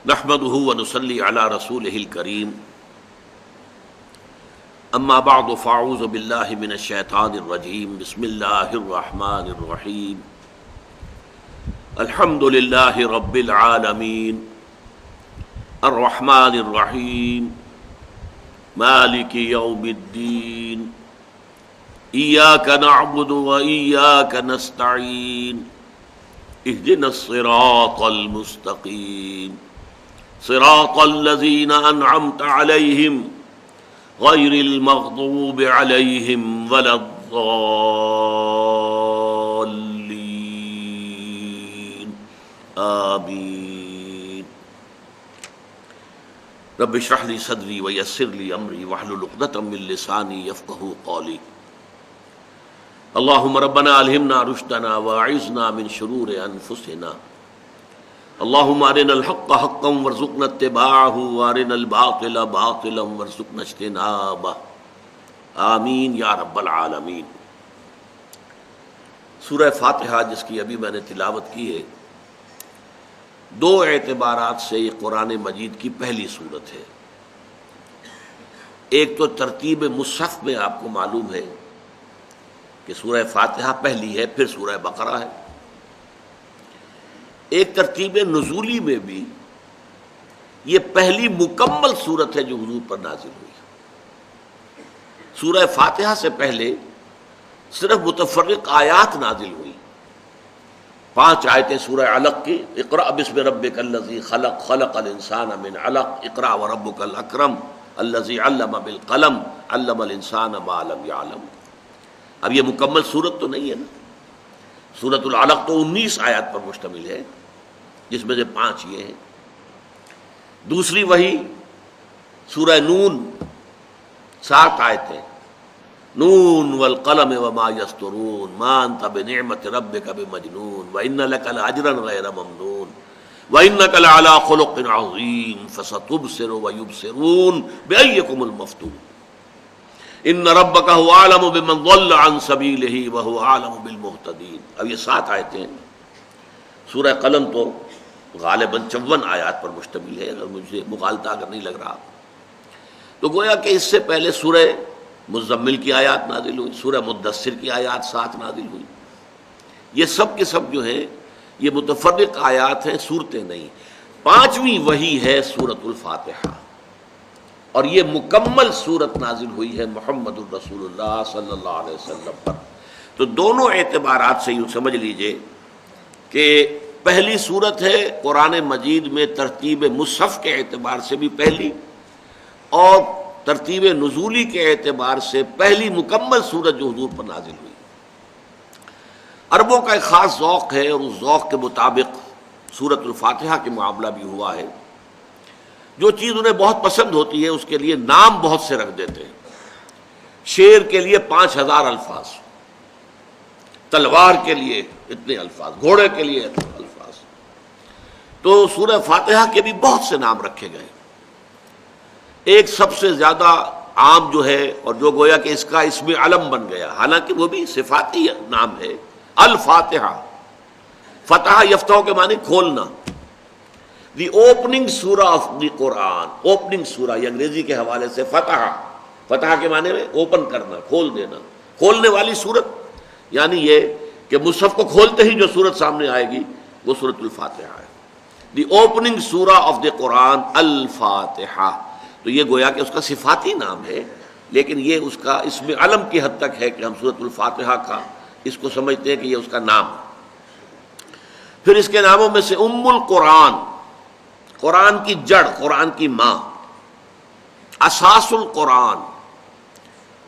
نحمده ونصلي على رسوله الكريم اما بعد فاعوذ بالله من الشيطان الرجيم بسم الله الرحمن الرحيم الحمد لله رب العالمين الرحمن الرحيم مالك يوم الدين إياك نعبد وإياك نستعين اهدنا الصراط المستقيم صراط الذين أنعمت عليهم غير المغضوب عليهم ولا الضالين آمين رب اشرح لي صدري ويسر لي أمري واحلل عقدة من لساني يفقهوا قولي اللهم ربنا ألهمنا رشدنا واعذنا من شرور أنفسنا اللهم أرنا الحق حقا وارزقنا اتباعه وأرنا الباطل باطلا وارزقنا اجتنابه آمین یا رب العالمین۔ سورہ فاتحہ جس کی ابھی میں نے تلاوت کی ہے، دو اعتبارات سے یہ قرآن مجید کی پہلی سورت ہے۔ ایک تو ترتیب مصحف میں آپ کو معلوم ہے کہ سورہ فاتحہ پہلی ہے، پھر سورہ بقرہ ہے۔ ایک ترتیب نزولی میں بھی یہ پہلی مکمل سورت ہے جو حضور پر نازل ہوئی۔ سورہ فاتحہ سے پہلے صرف متفرق آیات نازل ہوئی، 5 آیتیں سورہ علق کی، اقرأ بسم ربک الذی خلق خلق الانسان من علق اقرأ وربک الاکرم الذی علم بالقلم علم الانسان ما لم يعلم۔ اب یہ مکمل سورت تو نہیں ہے نا، سورۃ العلق تو 19 آیات پر مشتمل ہے، جس میں سے 5 یہ ہیں۔ دوسری وہی سورہ نون، 7 آیتیں، نون والقلم وما یسطرون ما انت بنعمت ربک بمجنون وان لک لاجرا غیر ممنون وانک لعلی خلق عظیم فستبصر ویبصرون بأیکم المفتون ان ربک هو اعلم بمن ضل عن سبیلہ وهو اعلم بالمہتدین۔ اب یہ 7 آیتیں ہیں۔ سورہ قلم تو غالباً 54 آیات پر مشتمل ہے، اگر مجھے مغالطہ اگر نہیں لگ رہا تو گویا کہ اس سے پہلے سورہ مزمل کی آیات نازل ہوئی، سورہ مدثر کی آیات 7 نازل ہوئی۔ یہ سب کے سب جو ہیں یہ متفرق آیات ہیں، صورتیں نہیں۔ 5ویں وہی ہے سورۃ الفاتحہ، اور یہ مکمل صورت نازل ہوئی ہے محمد الرسول اللہ صلی اللہ علیہ وسلم پر۔ تو دونوں اعتبارات سے یوں سمجھ لیجئے کہ پہلی صورت ہے قرآن مجید میں ترتیب مصحف کے اعتبار سے بھی پہلی، اور ترتیب نزولی کے اعتبار سے پہلی مکمل صورت جو حضور پر نازل ہوئی۔ عربوں کا ایک خاص ذوق ہے، اور اس ذوق کے مطابق سورۃ الفاتحہ کے معاملہ بھی ہوا ہے۔ جو چیز انہیں بہت پسند ہوتی ہے اس کے لیے نام بہت سے رکھ دیتے ہیں۔ شیر کے لیے 5000 الفاظ، تلوار کے لیے اتنے الفاظ، گھوڑے کے لیے اتنے الفاظ۔ تو سورہ فاتحہ کے بھی بہت سے نام رکھے گئے۔ ایک سب سے زیادہ عام جو ہے، اور جو گویا کہ اس کا اسم علم بن گیا، حالانکہ وہ بھی صفاتی نام ہے، الفاتحہ۔ فتح یفتح کے معنی کھولنا، دی اوپننگ سورہ آف دی قرآن، اوپننگ سورہ، یہ انگریزی کے حوالے سے فتح، فتح کے معنی میں اوپن کرنا، کھول دینا، کھولنے والی سورت، یعنی یہ کہ مصحف کو کھولتے ہی جو سورت سامنے آئے گی وہ سورۃ الفاتحہ ہے۔ دی اوپننگ سورہ آف دی قرآن الفاتحہ۔ تو یہ گویا کہ اس کا صفاتی نام ہے، لیکن یہ اس کا اسم علم کی حد تک ہے کہ ہم سورۃ الفاتحہ کا اس کو سمجھتے ہیں کہ یہ اس کا نام ہے۔ پھر اس کے ناموں میں سے ام القرآن، قرآن کی جڑ، قرآن کی ماں، اساس القرآن،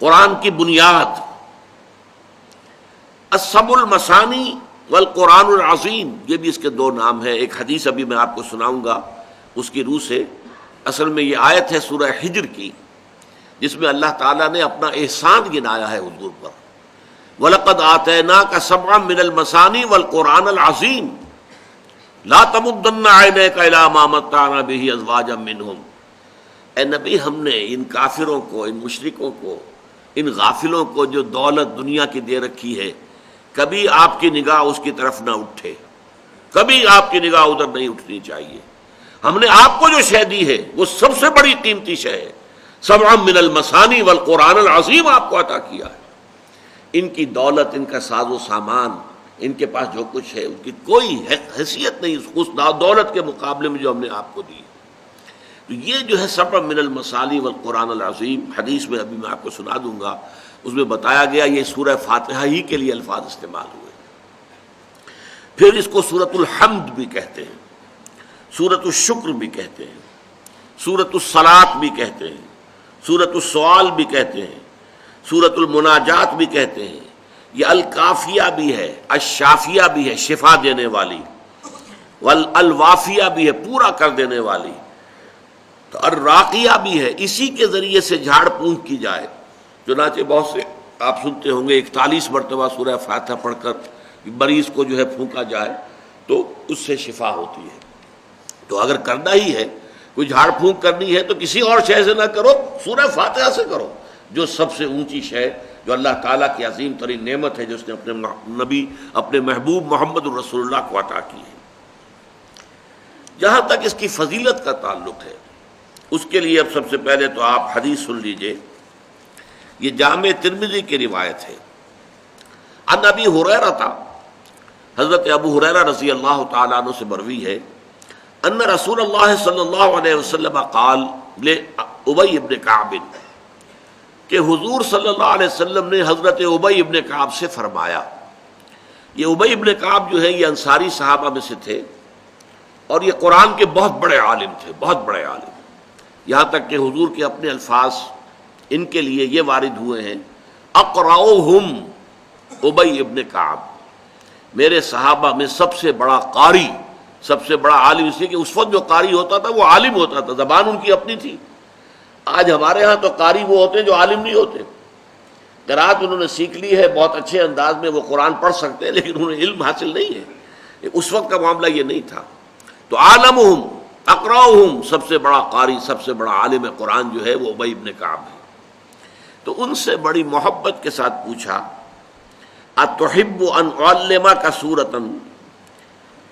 قرآن کی بنیاد، السبع المثانی والقرآن العظیم، یہ بھی اس کے 2 نام ہیں۔ ایک حدیث ابھی میں آپ کو سناؤں گا اس کی روح سے۔ اصل میں یہ آیت ہے سورہ حجر کی، جس میں اللہ تعالیٰ نے اپنا احسان گنایا ہے حضور پر۔ وَلَقَدْ آتَيْنَاكَ سَبْعًا مِنَ الْمَثَانِي وَالْقُرْآنَ الْعَظِيمِ لَا تَمُدَّنَّ عَيْنَيْكَ إِلَىٰ مَا مَتَّعْنَا بِهِ أَزْوَاجًا مِّنْهُمْ۔ اے نبی، ہم نے ان کافروں کو، ان مشرکوں کو، ان غافلوں کو جو دولت دنیا کی دے رکھی ہے، کبھی آپ کی نگاہ اس کی طرف نہ اٹھے، کبھی آپ کی نگاہ ادھر نہیں اٹھنی چاہیے۔ ہم نے آپ کو جو شے دی ہے وہ سب سے بڑی قیمتی شے ہے، سبعا من المثانی والقرآن العظیم آپ کو عطا کیا ہے۔ ان کی دولت، ان کا ساز و سامان، ان کے پاس جو کچھ ہے، ان کی کوئی حیثیت نہیں اس دولت کے مقابلے میں جو ہم نے آپ کو دی۔ تو یہ جو ہے سبع من المثانی والقرآن العظیم، حدیث میں ابھی میں آپ کو سنا دوں گا، اس میں بتایا گیا یہ سورہ فاتحہ ہی کے لیے الفاظ استعمال ہوئے۔ پھر اس کو سورۃ الحمد بھی کہتے ہیں، سورۃ الشکر بھی کہتے ہیں، سورۃ الصلاۃ بھی کہتے ہیں، سورۃ السؤال بھی کہتے ہیں، سورۃ المناجات بھی کہتے ہیں، یہ الکافیہ بھی ہے، الشافیہ بھی ہے شفا دینے والی، والوافیہ بھی ہے پورا کر دینے والی، تو الراقیہ بھی ہے، اسی کے ذریعے سے جھاڑ پونچھ کی جائے۔ چنانچہ بہت سے آپ سنتے ہوں گے 41 مرتبہ سورہ فاتحہ پڑھ کر مریض کو جو ہے پھونکا جائے تو اس سے شفا ہوتی ہے۔ تو اگر کرنا ہی ہے، کوئی جھاڑ پھونک کرنی ہے، تو کسی اور شے سے نہ کرو، سورہ فاتحہ سے کرو، جو سب سے اونچی شے، جو اللہ تعالیٰ کی عظیم ترین نعمت ہے، جو اس نے اپنے نبی، اپنے محبوب محمد الرسول اللہ کو عطا کی ہے۔ جہاں تک اس کی فضیلت کا تعلق ہے، اس کے لیے اب سب سے پہلے تو آپ حدیث سن لیجئے۔ یہ جامع ترمذی کی روایت ہے، عن ابی ہریرہ، حضرت ابو ہریرہ رضی اللہ تعالیٰ عنہ سے مروی ہے، ان رسول اللہ صلی اللہ علیہ وسلم قال لأبی ابن کعب، کہ حضور صلی اللہ علیہ وسلم نے حضرت ابی ابن کعب سے فرمایا۔ یہ ابی ابن کعب جو ہے یہ انصاری صحابہ میں سے تھے، اور یہ قرآن کے بہت بڑے عالم تھے، بہت بڑے عالم، یہاں تک کہ حضور کے اپنے الفاظ ان کے لیے یہ وارد ہوئے ہیں، اقرأہم ابی ابن کعب، میرے صحابہ میں سب سے بڑا قاری، سب سے بڑا عالم، اس لیے کہ اس وقت جو قاری ہوتا تھا وہ عالم ہوتا تھا، زبان ان کی اپنی تھی۔ آج ہمارے ہاں تو قاری وہ ہوتے ہیں جو عالم نہیں ہوتے، قرأت انہوں نے سیکھ لی ہے، بہت اچھے انداز میں وہ قرآن پڑھ سکتے ہیں، لیکن انہیں علم حاصل نہیں ہے۔ اس وقت کا معاملہ یہ نہیں تھا۔ تو عالمہم اقرأہم، سب سے بڑا قاری، سب سے بڑا عالم قرآن جو ہے وہ ابی ابن کعب ہے۔ تو ان سے بڑی محبت کے ساتھ پوچھا، اتحب ان اعلمک سورۃ،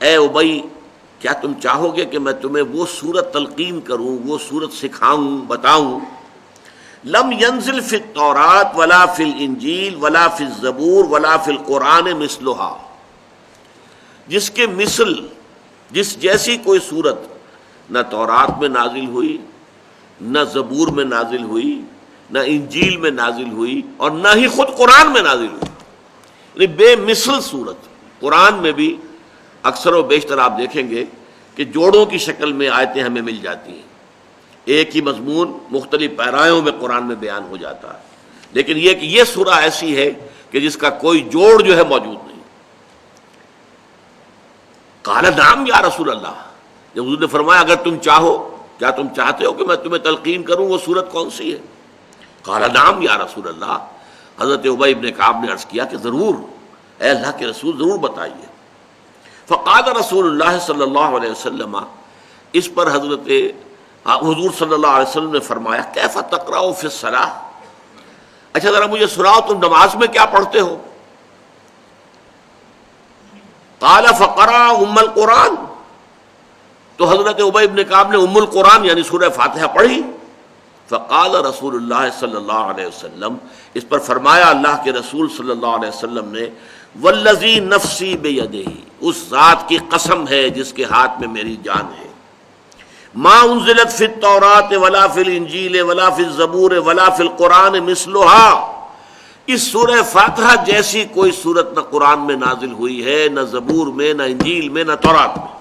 اے ابی کیا تم چاہو گے کہ میں تمہیں وہ سورت تلقین کروں، وہ سورت سکھاؤں، بتاؤں، لم ينزل فی التوراۃ ولا فی الانجیل ولا فی الزبور ولا فی القرآن مثلھا، جس کے مثل، جس جیسی کوئی سورت نہ تورات میں نازل ہوئی، نہ زبور میں نازل ہوئی، نہ انجیل میں نازل ہوئی، اور نہ ہی خود قرآن میں نازل ہوئی، یعنی بے مثل صورت۔ قرآن میں بھی اکثر و بیشتر آپ دیکھیں گے کہ جوڑوں کی شکل میں آیتیں ہمیں مل جاتی ہیں، ایک ہی مضمون مختلف پیرایوں میں قرآن میں بیان ہو جاتا ہے، لیکن یہ کہ یہ سورہ ایسی ہے کہ جس کا کوئی جوڑ جو ہے موجود نہیں۔ قال نعم یا رسول اللہ، جب حضور نے فرمایا اگر تم چاہو، کیا تم چاہتے ہو کہ میں تمہیں تلقین کروں، وہ سورت کون سی ہے؟ قال نعم یا رسول اللہ، حضرت ابی ابن کعب نے عرض کیا کہ ضرور، اے اللہ کے رسول ضرور بتائیے۔ فقال رسول اللہ صلی اللہ علیہ وسلم، اس پر حضرت حضور صلی اللہ علیہ وسلم نے فرمایا، کیف تقرأ فی الصلاۃ، اچھا ذرا مجھے سناؤ تم نماز میں کیا پڑھتے ہو؟ قال فقرأ ام القرآن، تو حضرت ابی ابن کعب نے ام القرآن یعنی سورہ فاتحہ پڑھی۔ فقال رسول اللہ صلی اللہ علیہ وسلم، اس پر فرمایا اللہ کے رسول صلی اللہ علیہ وسلم نے، والذی نفسی بیدہ، اس ذات کی قسم ہے جس کے ہاتھ میں میری جان ہے، ما انزلت فی التوراۃ ولا فی الانجیل ولا فی الزبور ولا فی القرآن مثلھا، اس سورہ فاتحہ جیسی کوئی صورت نہ قرآن میں نازل ہوئی ہے، نہ زبور میں، نہ انجیل میں، نہ تورات میں۔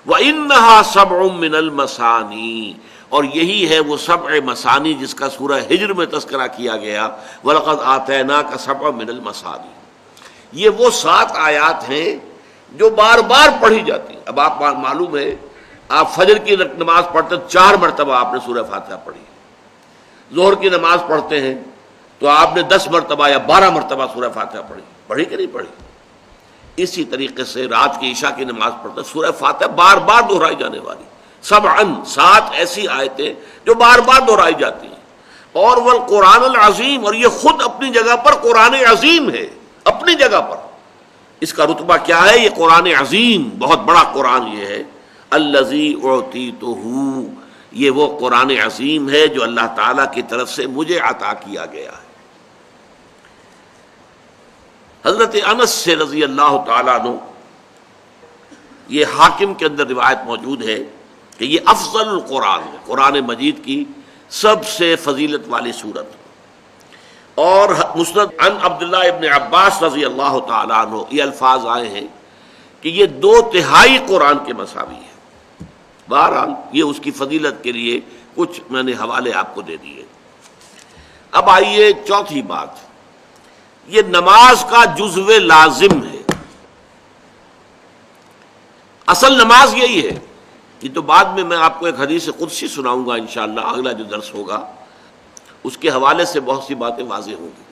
وَإِنَّهَا سَبْعٌ مِّنَ الْمَثَانِي، اور یہی ہے وہ سبع مثانی جس کا سورہ ہجر میں تذکرہ کیا گیا، وَلَقَدْ آتَيْنَاكَ سَبْعًا مِّنَ الْمَثَانِي، یہ وہ 7 آیات ہیں جو بار بار پڑھی جاتی ہیں۔ اب آپ معلوم ہے آپ فجر کی نماز پڑھتے 4 مرتبہ آپ نے سورہ فاتحہ پڑھی، ظہر کی نماز پڑھتے ہیں تو آپ نے 10 مرتبہ یا 12 مرتبہ سورہ فاتحہ پڑھی کہ نہیں پڑھی؟ اسی طریقے سے رات کی عشاء کی نماز پڑھتے سورہ فاتحہ بار بار دہرائی جانے والی، 7 ایسی آیتیں جو بار بار دہرائی جاتی ہیں۔ اور والقرآن العظیم، اور یہ خود اپنی جگہ پر قرآن عظیم ہے، اپنی جگہ پر اس کا رتبہ کیا ہے؟ یہ قرآن عظیم، بہت بڑا قرآن یہ ہے، الذی اعطیتہ، یہ وہ قرآن عظیم ہے جو اللہ تعالیٰ کی طرف سے مجھے عطا کیا گیا ہے۔ حضرت انس سے رضی اللہ تعالیٰ عنہ، یہ حاکم کے اندر روایت موجود ہے کہ یہ افضل القرآن ہے، قرآن مجید کی سب سے فضیلت والی صورت۔ اور مسند عن عبداللہ ابن عباس رضی اللہ تعالیٰ عنہ یہ الفاظ آئے ہیں کہ یہ 2/3 قرآن کے مساوی ہے۔ بہرحال یہ اس کی فضیلت کے لیے کچھ میں نے حوالے آپ کو دے دیے۔ اب آئیے چوتھی بات، یہ نماز کا جزو لازم ہے۔ اصل نماز یہی ہے۔ یہ تو بعد میں آپ کو ایک حدیث قدسی سناؤں گا انشاءاللہ، اگلا جو درس ہوگا اس کے حوالے سے بہت سی باتیں واضح ہوں گی۔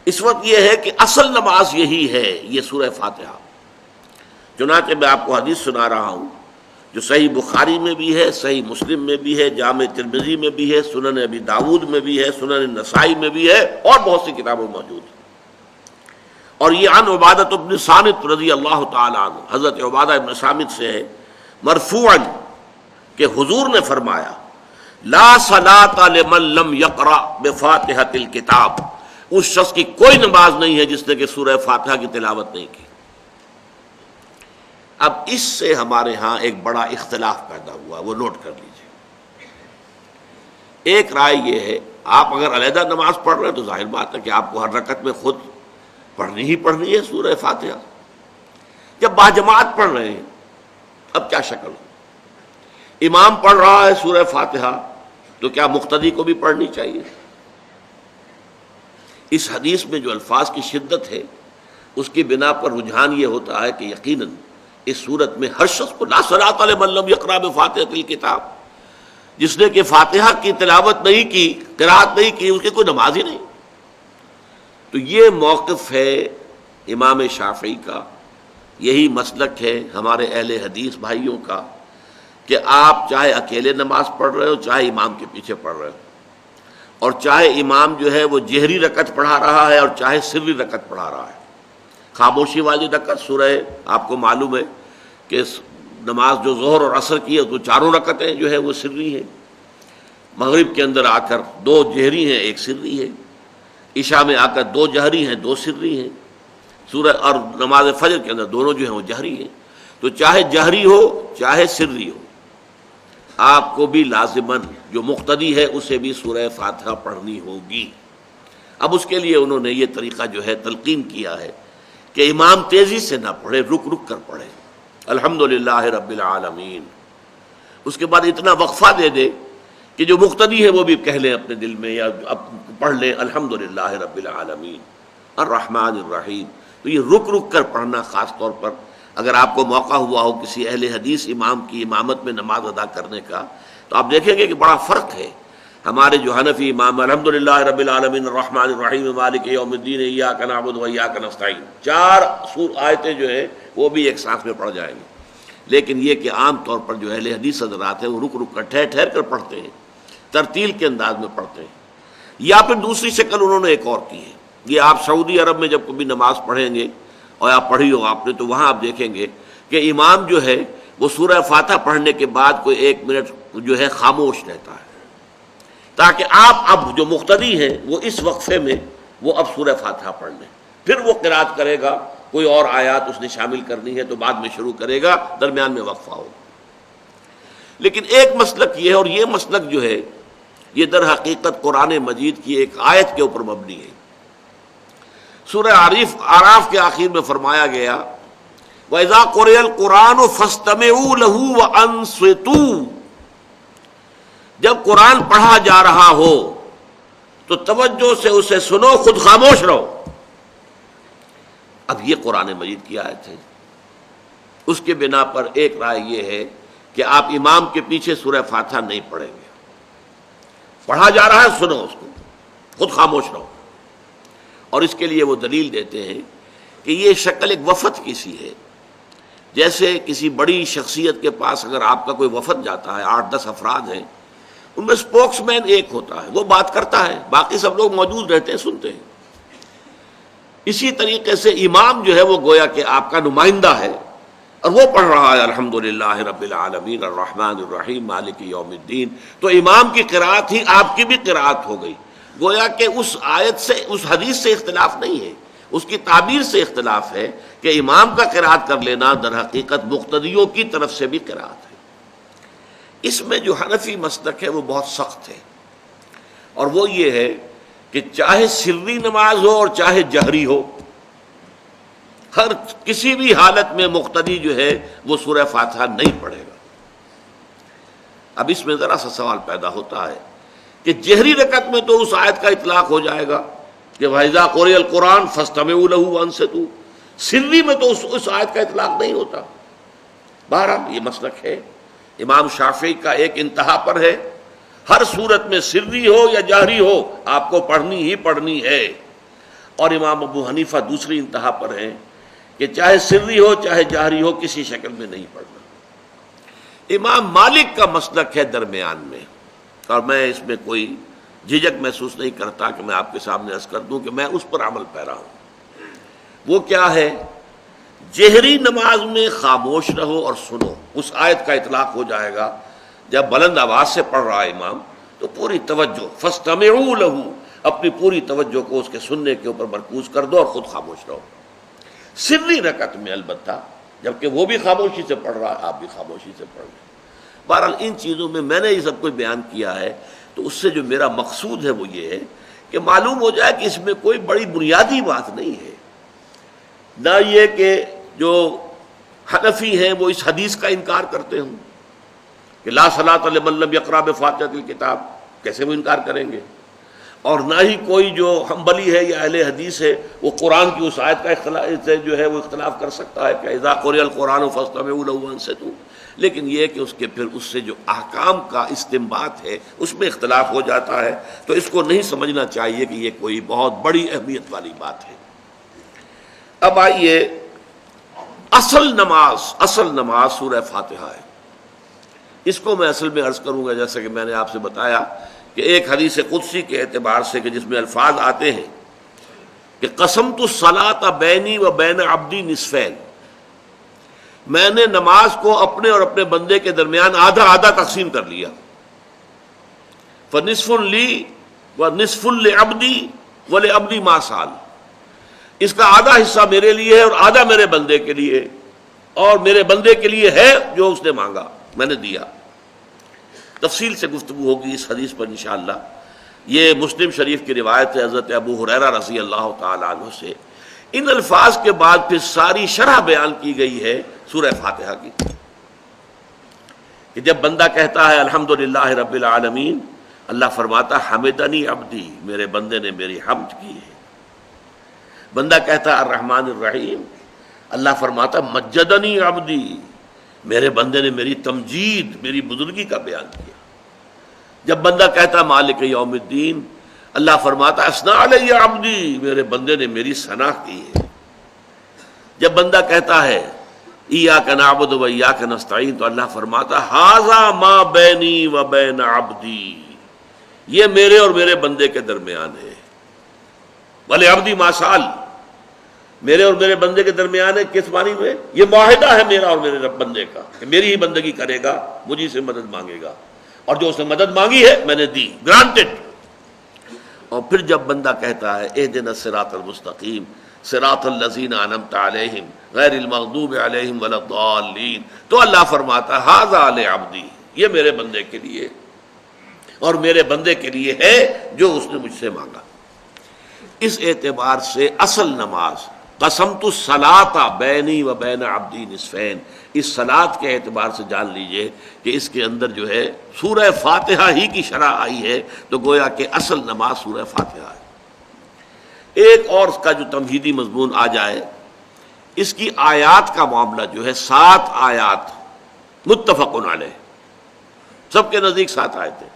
اس وقت یہ ہے کہ اصل نماز یہی ہے، یہ سورہ فاتحہ۔ چنانچہ میں آپ کو حدیث سنا رہا ہوں جو صحیح بخاری میں بھی ہے، صحیح مسلم میں بھی ہے، جامع ترمذی میں بھی ہے، سنن ابی داود میں بھی ہے، سنن نسائی میں بھی ہے، اور بہت سی کتابوں میں موجود ہے۔ اور یہ عن عبادہ بن صامت رضی اللہ تعالی عنہ، حضرت عبادہ بن صامت سے ہے مرفوعا کہ حضور نے فرمایا لا صلاۃ لمن لم یقرأ بفاتحۃ الکتاب، اس شخص کی کوئی نماز نہیں ہے جس نے کہ سورہ فاتحہ کی تلاوت نہیں کی۔ اب اس سے ہمارے ہاں ایک بڑا اختلاف پیدا ہوا، وہ نوٹ کر لیجیے۔ ایک رائے یہ ہے آپ اگر علیحدہ نماز پڑھ رہے ہیں تو ظاہر بات ہے کہ آپ کو ہر رکعت میں خود پڑھنی ہی پڑھنی ہے سورہ فاتحہ۔ جب باجماعت پڑھ رہے ہیں اب کیا شکل ہو، امام پڑھ رہا ہے سورہ فاتحہ تو کیا مقتدی کو بھی پڑھنی چاہیے؟ اس حدیث میں جو الفاظ کی شدت ہے اس کی بنا پر رجحان یہ ہوتا ہے کہ یقیناً اس صورت میں ہر شخص کو لا صلاۃ لمن لم یقرأ بفاتحۃ الکتاب، جس نے کہ فاتحہ کی تلاوت نہیں کی، قرأت نہیں کی، اس کی کوئی نماز ہی نہیں۔ تو یہ موقف ہے امام شافعی کا، یہی مسلک ہے ہمارے اہل حدیث بھائیوں کا کہ آپ چاہے اکیلے نماز پڑھ رہے ہو، چاہے امام کے پیچھے پڑھ رہے ہو، اور چاہے امام جو ہے وہ جہری رکعت پڑھا رہا ہے اور چاہے سری رکعت پڑھا رہا ہے۔ خاموشی والی رکعت سورہ، آپ کو معلوم ہے کہ نماز جو ظہر اور عصر کی ہے تو چاروں رکعتیں جو ہے وہ سری ہیں، مغرب کے اندر آ کر 2 جہری ہیں 1 سری ہے، عشاء میں آ کر 2 جہری ہیں 2 سری ہیں، سورہ اور نماز فجر کے اندر دونوں جو ہیں وہ جہری ہیں۔ تو چاہے جہری ہو چاہے سری ہو، آپ کو بھی لازماً جو مقتدی ہے اسے بھی سورہ فاتحہ پڑھنی ہوگی۔ اب اس کے لیے انہوں نے یہ طریقہ جو ہے تلقین کیا ہے کہ امام تیزی سے نہ پڑھے، رک رک کر پڑھے، الحمدللہ رب العالمین، اس کے بعد اتنا وقفہ دے دے کہ جو مقتدی ہے وہ بھی کہہ لیں اپنے دل میں یا پڑھ لیں الحمدللہ رب العالمین الرحمن الرحیم۔ تو یہ رک رک کر پڑھنا، خاص طور پر اگر آپ کو موقع ہوا ہو کسی اہل حدیث امام کی امامت میں نماز ادا کرنے کا، تو آپ دیکھیں گے کہ بڑا فرق ہے۔ ہمارے جو حنفی امام الحمدللہ رب العالمین الرحمن الرحیم مالک یوم الدین ایاک نعبد و ایاک نستعین، 4 آیتیں جو ہیں وہ بھی ایک ساتھ میں پڑھ جائیں گے، لیکن یہ کہ عام طور پر جو اہل حدیث حضرات ہیں وہ رک رک کر ٹھہر ٹھہر کر پڑھتے ہیں، ترتیل کے انداز میں پڑھتے ہیں۔ یا پھر دوسری شکل انہوں نے ایک اور کی ہے، یہ آپ سعودی عرب میں جب کبھی نماز پڑھیں گے اور آپ پڑھی ہو آپ نے، تو وہاں آپ دیکھیں گے کہ امام جو ہے وہ سورہ فاتحہ پڑھنے کے بعد کوئی 1 منٹ جو ہے خاموش رہتا ہے، تاکہ آپ اب جو مقتدی ہیں وہ اس وقفے میں وہ اب سورہ فاتحہ پڑھ لیں، پھر وہ قرات کرے گا، کوئی اور آیات اس نے شامل کرنی ہے تو بعد میں شروع کرے گا، درمیان میں وقفہ ہوگا۔ لیکن ایک مسلک یہ ہے، اور یہ مسلک جو ہے یہ در حقیقت قرآن مجید کی ایک آیت کے اوپر مبنی ہے۔ سورہ اعراف کے آخر میں فرمایا گیا وَإِذَا قُرِئَ الْقُرْآنُ فَاسْتَمِعُوا لَهُ وَأَنصِتُوا، جب قرآن پڑھا جا رہا ہو تو توجہ سے اسے سنو، خود خاموش رہو۔ اب یہ قرآن مجید کی آیت ہے، اس کے بنا پر ایک رائے یہ ہے کہ آپ امام کے پیچھے سورہ فاتحہ نہیں پڑھیں گے، پڑھا جا رہا ہے سنو اس کو، خود خاموش رہو۔ اور اس کے لیے وہ دلیل دیتے ہیں کہ یہ شکل ایک وفد کی سی ہے، جیسے کسی بڑی شخصیت کے پاس اگر آپ کا کوئی وفد جاتا ہے، 8-10 افراد ہیں، ان میں اسپوکس مین ایک ہوتا ہے، وہ بات کرتا ہے، باقی سب لوگ موجود رہتے ہیں، سنتے ہیں۔ اسی طریقے سے امام جو ہے وہ گویا کہ آپ کا نمائندہ ہے، اور وہ پڑھ رہا ہے الحمدللہ رب العالمین الرحمن الرحیم مالک یوم الدین، تو امام کی قرأت ہی آپ کی بھی قرأت ہو گئی۔ گویا کہ اس آیت سے، اس حدیث سے اختلاف نہیں ہے، اس کی تعبیر سے اختلاف ہے کہ امام کا قرأت کر لینا در حقیقت مقتدیوں کی طرف سے بھی قرأت ہے۔ اس میں جو حنفی مسلک ہے وہ بہت سخت ہے، اور وہ یہ ہے کہ چاہے سری نماز ہو اور چاہے جہری ہو، ہر کسی بھی حالت میں مقتدی جو ہے وہ سورہ فاتحہ نہیں پڑھے گا۔ اب اس میں ذرا سا سوال پیدا ہوتا ہے کہ جہری رکعت میں تو اس آیت کا اطلاق ہو جائے گا کہ وَإِذَا قُرِئَ الْقُرْآنُ فَاسْتَمِعُوا لَهُ وَأَنصِتُوا، سری میں تو اس آیت کا اطلاق نہیں ہوتا۔ بہرحال یہ مسلک ہے، امام شافعی کا ایک انتہا پر ہے، ہر صورت میں سری ہو یا جہری ہو آپ کو پڑھنی ہی پڑھنی ہے، اور امام ابو حنیفہ دوسری انتہا پر ہیں کہ چاہے سری ہو چاہے جہری ہو کسی شکل میں نہیں پڑھنا۔ امام مالک کا مسلک ہے درمیان میں، اور میں اس میں کوئی جھجک محسوس نہیں کرتا کہ میں آپ کے سامنے عرض کر دوں کہ میں اس پر عمل پیرا ہوں۔ وہ کیا ہے؟ جہری نماز میں خاموش رہو اور سنو، اس آیت کا اطلاق ہو جائے گا جب بلند آواز سے پڑھ رہا ہے امام تو پوری توجہ، فاستمعوا لہ، اپنی پوری توجہ کو اس کے سننے کے اوپر مرکوز کر دو اور خود خاموش رہو۔ سری رکعت میں البتہ جبکہ وہ بھی خاموشی سے پڑھ رہا ہے، آپ بھی خاموشی سے پڑھ رہے ہیں۔ بہرحال ان چیزوں میں میں نے یہ سب کچھ بیان کیا ہے، تو اس سے جو میرا مقصود ہے وہ یہ ہے کہ معلوم ہو جائے کہ اس میں کوئی بڑی بنیادی بات نہیں ہے، نہ یہ کہ جو حنفی ہیں وہ اس حدیث کا انکار کرتے ہوں کہ لا صلاۃ لمن لم یقرأ بفاتحۃ الکتاب، کیسے وہ انکار کریں گے، اور نہ ہی کوئی جو حنبلی ہے یا اہل حدیث ہے وہ قرآن کی اس آیت کا اختلاف سے جو ہے وہ اختلاف کر سکتا ہے کہ اذا قرئ القرآن فاستمعوا له وانصتوا، لیکن یہ کہ اس کے پھر اس سے جو احکام کا استنباط ہے اس میں اختلاف ہو جاتا ہے، تو اس کو نہیں سمجھنا چاہیے کہ یہ کوئی بہت بڑی اہمیت والی بات ہے۔ اب آئیے، اصل نماز سورہ فاتحہ ہے۔ اس کو میں اصل میں عرض کروں گا جیسا کہ میں نے آپ سے بتایا کہ ایک حدیث قدسی کے اعتبار سے کہ جس میں الفاظ آتے ہیں کہ قسمت الصلاۃ بینی و بین عبدی نصفین، میں نے نماز کو اپنے اور اپنے بندے کے درمیان آدھا آدھا تقسیم کر لیا، فنصف لی و نصف لعبدی ولعبدی ما سال، اس کا آدھا حصہ میرے لیے ہے اور آدھا میرے بندے کے لیے، اور میرے بندے کے لیے ہے جو اس نے مانگا میں نے دیا۔ تفصیل سے گفتگو ہوگی اس حدیث پر انشاءاللہ۔ یہ مسلم شریف کی روایت ہے حضرت ابو ہریرہ رضی اللہ تعالیٰ عنہ سے۔ ان الفاظ کے بعد پھر ساری شرح بیان کی گئی ہے سورہ فاتحہ کی، کہ جب بندہ کہتا ہے الحمدللہ رب العالمین، اللہ فرماتا حمدنی عبدی، میرے بندے نے میری حمد کی ہے۔ بندہ کہتا ہے الرحمن الرحیم، اللہ فرماتا مجدنی عبدی، میرے بندے نے میری تمجید، میری بزرگی کا بیان کیا۔ جب بندہ کہتا مالک یوم الدین، اللہ فرماتا اثنا علی عبدی، میرے بندے نے میری ثنا کی ہے۔ جب بندہ کہتا ہے ایاک نعبد و ایاک نستعین، تو اللہ فرماتا ھذا ما بینی و بین عبدی، یہ میرے اور میرے بندے کے درمیان ہے۔ ولعبدی ما سأل، میرے اور میرے بندے کے درمیان ہے، کس معنی میں؟ یہ معاہدہ ہے میرا اور میرے رب بندے کا کہ میری ہی بندگی کرے گا، مجھے سے مدد مانگے گا، اور جو اس نے مدد مانگی ہے میں نے دی، گرانٹڈ۔ اور پھر جب بندہ کہتا ہے اہدنا الصراط المستقیم صراط الذین انعمت علیہم غیر المغضوب علیہم ولا الضالین، تو اللہ فرماتا ھذا لعبدی، یہ میرے بندے کے لیے اور میرے بندے کے لیے ہے جو اس نے مجھ سے مانگا۔ اس اعتبار سے اصل نماز قسمت الصلاۃ بینی و بین عبدی نصفین، اس صلاۃ کے اعتبار سے جان لیجئے کہ اس کے اندر جو ہے سورہ فاتحہ ہی کی شرح آئی ہے، تو گویا کہ اصل نماز سورہ فاتحہ ہے۔ ایک اور اس کا جو تمہیدی مضمون آ جائے، اس کی آیات کا معاملہ جو ہے 7 آیات متفق علیہ، سب کے نزدیک 7 آیتیں۔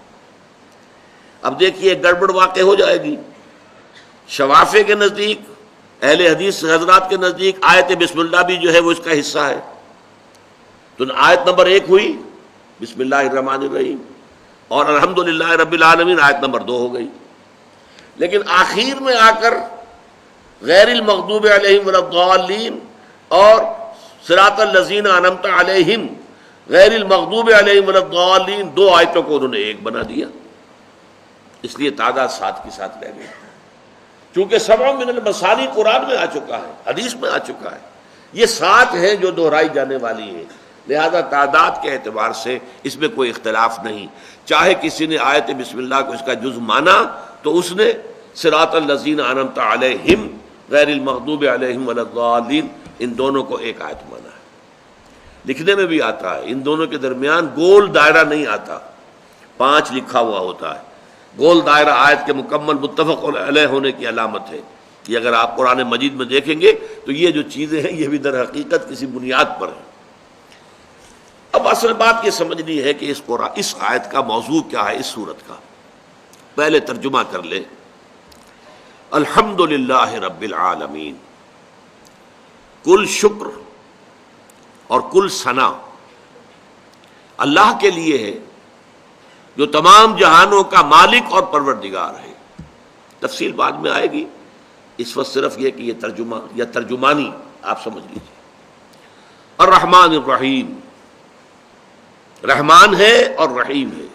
اب دیکھیے گڑبڑ واقع ہو جائے گی، شوافع کے نزدیک، اہل حدیث حضرات کے نزدیک آیت بسم اللہ بھی جو ہے وہ اس کا حصہ ہے، تو آیت نمبر 1 ہوئی بسم اللہ الرحمن الرحیم، اور الحمدللہ رب العالمین آیت نمبر 2 ہو گئی، لیکن آخر میں آ کر غیر المغضوب علیہم ولا الضالین اور صراط الذین انعمت علیہم غیر المغضوب علیہم ولا الضالین، دو آیتوں کو انہوں نے ایک بنا دیا، اس لیے تعداد 7 کی 7 رہ گئی، چونکہ 7 من المثانی قرآن میں آ چکا ہے، حدیث میں آ چکا ہے، یہ 7 ہیں جو دہرائی جانے والی ہیں، لہذا تعداد کے اعتبار سے اس میں کوئی اختلاف نہیں، چاہے کسی نے آیت بسم اللہ کو اس کا جز مانا تو اس نے صراط الذین انعمت علیہم غیر المغضوب علیہم ولا الضالین، ان دونوں کو ایک آیت مانا ہے۔ لکھنے میں بھی آتا ہے، ان دونوں کے درمیان گول دائرہ نہیں آتا، 5 لکھا ہوا ہوتا ہے، گول دائرہ آیت کے مکمل متفق علیہ ہونے کی علامت ہے۔ یہ اگر آپ قرآن مجید میں دیکھیں گے تو یہ جو چیزیں ہیں یہ بھی در حقیقت کسی بنیاد پر ہیں۔ اب اصل بات یہ سمجھنی ہے کہ اس آیت کا موضوع کیا ہے، اس سورت کا۔ پہلے ترجمہ کر لے، الحمدللہ رب العالمین، کل شکر اور کل ثنا اللہ کے لیے ہے جو تمام جہانوں کا مالک اور پروردگار ہے۔ تفصیل بعد میں آئے گی، اس وقت صرف یہ کہ یہ ترجمہ یا ترجمانی آپ سمجھ لیجیے۔ الرحمن الرحیم، رحمان ہے اور رحیم ہے،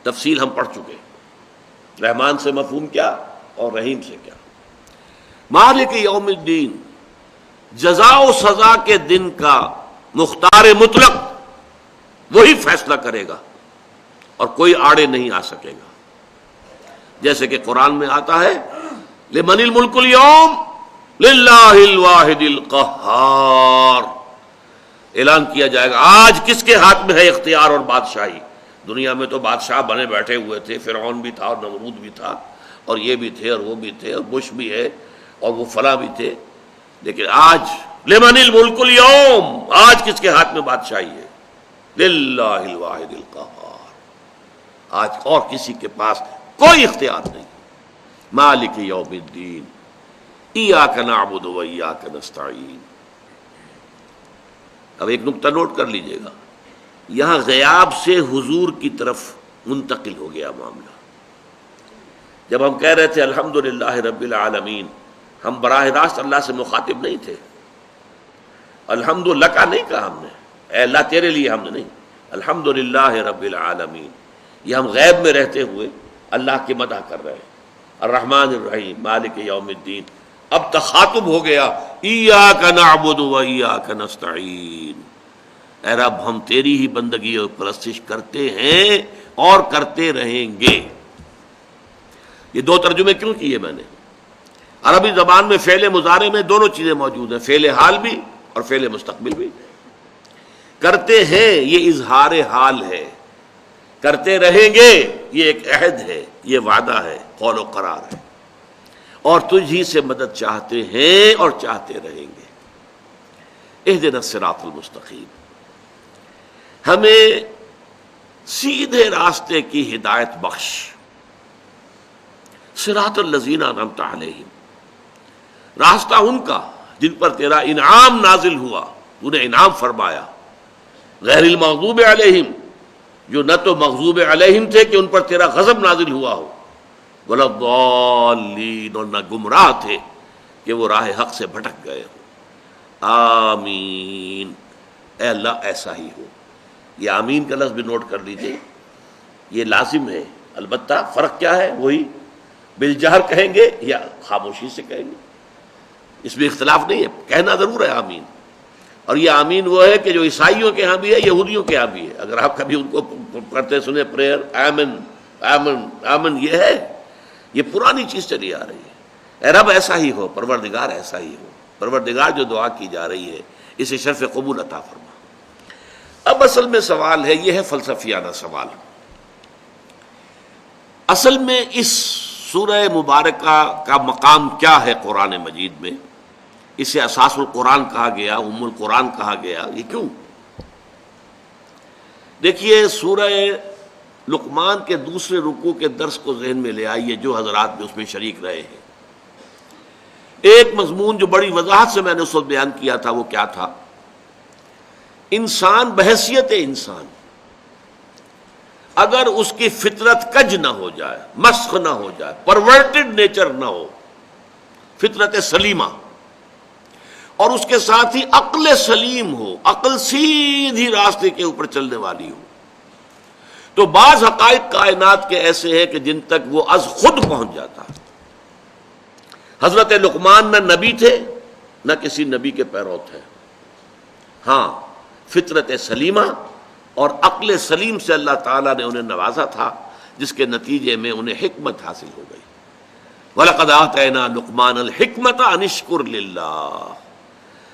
تفصیل ہم پڑھ چکے، رحمان سے مفہوم کیا اور رحیم سے کیا۔ مالک یوم الدین، جزا و سزا کے دن کا مختار مطلق، وہی فیصلہ کرے گا اور کوئی آڑے نہیں آ سکے گا، جیسے کہ قرآن میں آتا ہے لمن الملک اليوم للہ الواحد القہار، اعلان کیا جائے گا آج کس کے ہاتھ میں ہے اختیار اور بادشاہی۔ دنیا میں تو بادشاہ بنے بیٹھے ہوئے تھے، فرعون بھی تھا اور نمرود بھی تھا اور یہ بھی تھے اور وہ بھی تھے اور بش بھی ہے اور وہ فلاں بھی تھے، لیکن آج لمن الملک اليوم، آج کس کے ہاتھ میں بادشاہی ہے؟ للہ الواحد القہار، آج اور کسی کے پاس کوئی اختیار نہیں۔ مالک یوم الدین، ایاک نعبد و ایاک نستعین۔ اب ایک نقطہ نوٹ کر لیجئے گا، یہاں غیاب سے حضور کی طرف منتقل ہو گیا معاملہ۔ جب ہم کہہ رہے تھے الحمدللہ رب العالمین، ہم براہ راست اللہ سے مخاطب نہیں تھے، الحمد لکا نہیں کہا ہم نے، اے اللہ تیرے لیے ہم نے نہیں، الحمدللہ رب العالمین، یہ ہم غیب میں رہتے ہوئے اللہ کی مدح کر رہے ہیں۔ الرحمن الرحیم، مالک یوم الدین، اب تخاطب ہو گیا ایاک نعبد و ایاک نستعین، اے رب ہم تیری ہی بندگی اور پرستش کرتے ہیں اور کرتے رہیں گے۔ یہ 2 ترجمے کیوں کیے میں نے؟ عربی زبان میں فعل مضارع میں دونوں چیزیں موجود ہیں، فعل حال بھی اور فعل مستقبل بھی۔ کرتے ہیں یہ اظہار حال ہے، کرتے رہیں گے یہ ایک عہد ہے، یہ وعدہ ہے، قول و قرار ہے، اور تجھ ہی سے مدد چاہتے ہیں اور چاہتے رہیں گے۔ اہدنا الصراط المستقیم، ہمیں سیدھے راستے کی ہدایت بخش۔ صراط الذین انعمت علیہم، راستہ ان کا جن پر تیرا انعام نازل ہوا، تو نے انعام فرمایا، غیر المغضوب علیہم، جو نہ تو مغضوب علیہم تھے کہ ان پر تیرا غضب نازل ہوا ہو، ولا الضالین، اور نہ گمراہ تھے کہ وہ راہ حق سے بھٹک گئے ہو۔ آمین، اے اللہ ایسا ہی ہو۔ یہ آمین کا لفظ بھی نوٹ کر لیجئے، یہ لازم ہے، البتہ فرق کیا ہے؟ وہی بالجہر کہیں گے یا خاموشی سے کہیں گے، اس میں اختلاف نہیں ہے، کہنا ضرور ہے آمین۔ اور یہ آمین وہ ہے کہ جو عیسائیوں کے ہاں بھی ہے، یہودیوں کے ہاں بھی ہے۔ اگر آپ کبھی ان کو کرتے سنے پریئر آمین آمین آمین، یہ ہے، یہ پرانی چیز چلی آ رہی ہے۔ اے رب ایسا ہی ہو، پروردگار ایسا ہی ہو، پروردگار جو دعا کی جا رہی ہے اسے شرف قبول عطا فرما۔ اب اصل میں سوال ہے، یہ ہے فلسفیانہ سوال، اصل میں اس سورہ مبارکہ کا مقام کیا ہے قرآن مجید میں؟ اسے اساس القرآن کہا گیا، ام القرآن کہا گیا، یہ کیوں؟ دیکھیے سورہ لقمان کے دوسرے رکوع کے درس کو ذہن میں لے آئیے، جو حضرات بھی اس میں شریک رہے ہیں۔ ایک مضمون جو بڑی وضاحت سے میں نے اس وقت بیان کیا تھا، وہ کیا تھا؟ انسان بحیثیت انسان اگر اس کی فطرت کج نہ ہو جائے، مسخ نہ ہو جائے، پرورٹڈ نیچر نہ ہو، فطرت سلیمہ، اور اس کے ساتھ ہی عقل سلیم ہو، عقل سیدھی راستے کے اوپر چلنے والی ہو، تو بعض حقائق کائنات کے ایسے ہیں کہ جن تک وہ از خود پہنچ جاتا ہے۔ حضرت لقمان نہ نبی تھے نہ کسی نبی کے پیرو تھے، ہاں فطرت سلیمہ اور عقل سلیم سے اللہ تعالیٰ نے انہیں نوازا تھا، جس کے نتیجے میں انہیں حکمت حاصل ہو گئی۔ وَلَقَدْ آتَيْنَا لُقْمَانَ الْحِكْمَةَ أَنِ اشْكُرْ لِلَّهِ،